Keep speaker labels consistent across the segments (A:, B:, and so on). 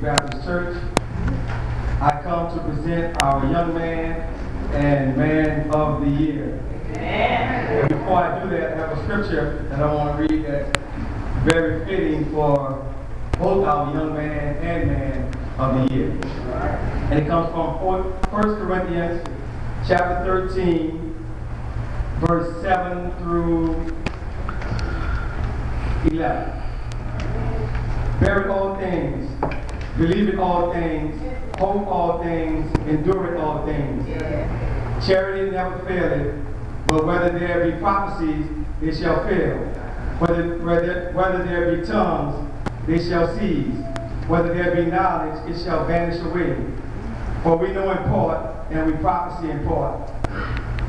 A: Baptist Church. I come to present our young man and man of the year. Amen. Before I do that, I have a scripture that I want to read that's very fitting for both our young man and man of the year. And it comes from 1 Corinthians chapter 13, verse 7 through 11. Bear in all things, believe in all things, hope all things, endure in all things. Charity never faileth, but whether there be prophecies, they shall fail. Whether there be tongues, they shall cease. Whether there be knowledge, it shall vanish away. For we know in part, and we prophesy in part.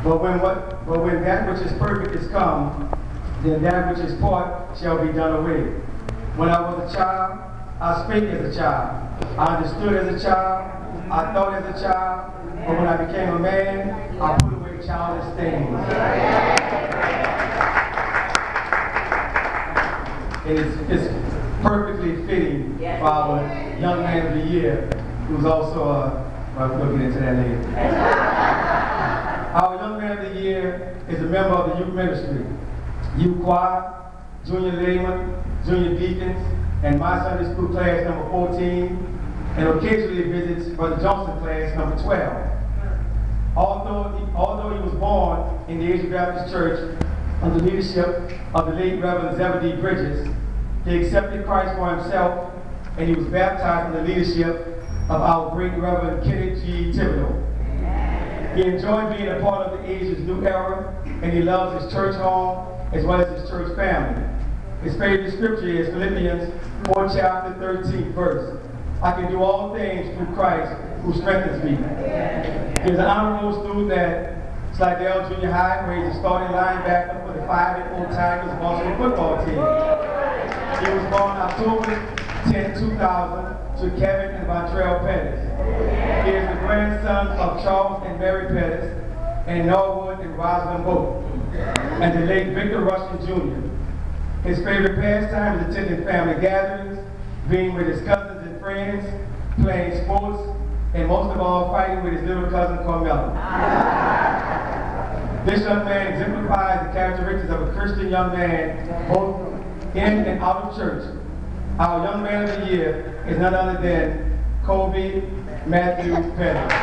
A: But when that which is perfect is come, then that which is part shall be done away. When I was a child, I spake as a child. I understood as a child. I thought as a child. But when I became a man, I put away childish things. And it's perfectly fitting for our young man of the year, who's also we'll get into that later. Our young man of the year is a member of the youth ministry, youth choir, junior layman, junior deacons, and my Sunday school class number 14, and occasionally visits Brother Johnson class number 12. Although he was born in the Asian Baptist Church under the leadership of the late Reverend Zebedee Bridges, he accepted Christ for himself, and he was baptized in the leadership of our great Reverend Kenneth G. Thibodeau. He enjoyed being a part of the Asia's new era, and he loves his church home as well as his church family. His favorite scripture is Philippians 4 chapter 13 verse. I can do all things through Christ who strengthens me. He's an honor roll student at Slidell Junior High, where he's a starting linebacker for the 5-year-old Tigers Boston football team. He was born October 10, 2000 to Kevin and Vontrell Pettis. He is the grandson of Charles and Mary Pettis, and Norwood and Rosalind both, and the late Victor Rushton Jr. His favorite pastime is attending family gatherings, being with his cousins and friends, playing sports, and most of all, fighting with his little cousin Carmela. This young man exemplifies the characteristics of a Christian young man, both in and out of church. Our young man of the year is none other than Kobe Matthew Pettis.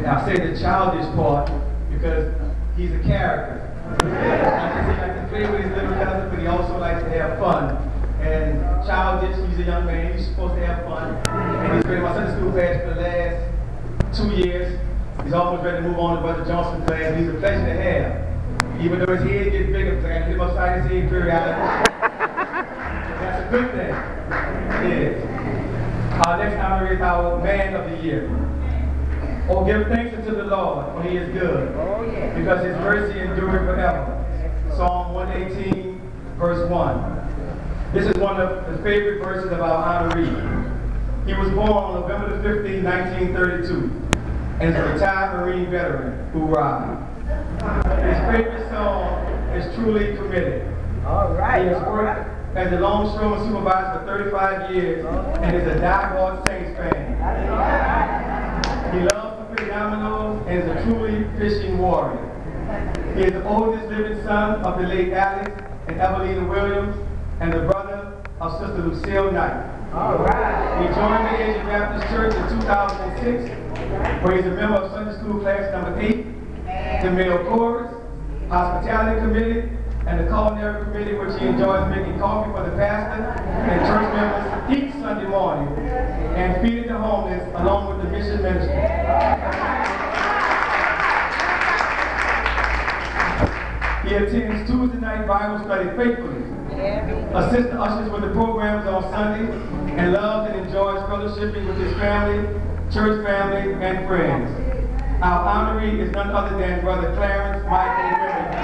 A: I say the childish part because he's a character. He likes to play with his little cousin, but he also likes to have fun. And childish, he's a young man, he's supposed to have fun. And he's been in my Sunday school class for the last 2 years. He's almost ready to move on to Brother Johnson class, and he's a pleasure to have. Even though his head gets bigger, because I can hit him upside his head periodically. That's a good thing. It is. Our next honor is our man of the year. Oh, give thanks unto the Lord, for he is good, because his mercy endureth forever. Psalm 118, verse 1. This is one of the favorite verses of our honoree. He was born on November the 15th, 1932, and is a retired Marine veteran. Hoorah. His favorite song is Truly Committed.
B: All right.
A: He has worked as a longshoreman supervisor for 35 years and is a diehard Saints fan. He loves to play dominoes and is a truly fishing warrior. He is the oldest living son of the late Alex and Evelina Williams and the brother of Sister Lucille Knight.
B: All right.
A: He joined the Asian Baptist Church in 2006, where he's a member of Sunday School class number 8, the male chorus, hospitality committee, and the culinary committee, which he enjoys making coffee for the pastor and church members each Sunday morning, and feeding the homeless along with the mission ministry. He attends Tuesday night Bible study faithfully, assists the ushers with the programs on Sunday, and loves and enjoys fellowshipping with his family, church family, and friends. Our honoree is none other than Brother Clarence Michael Williams.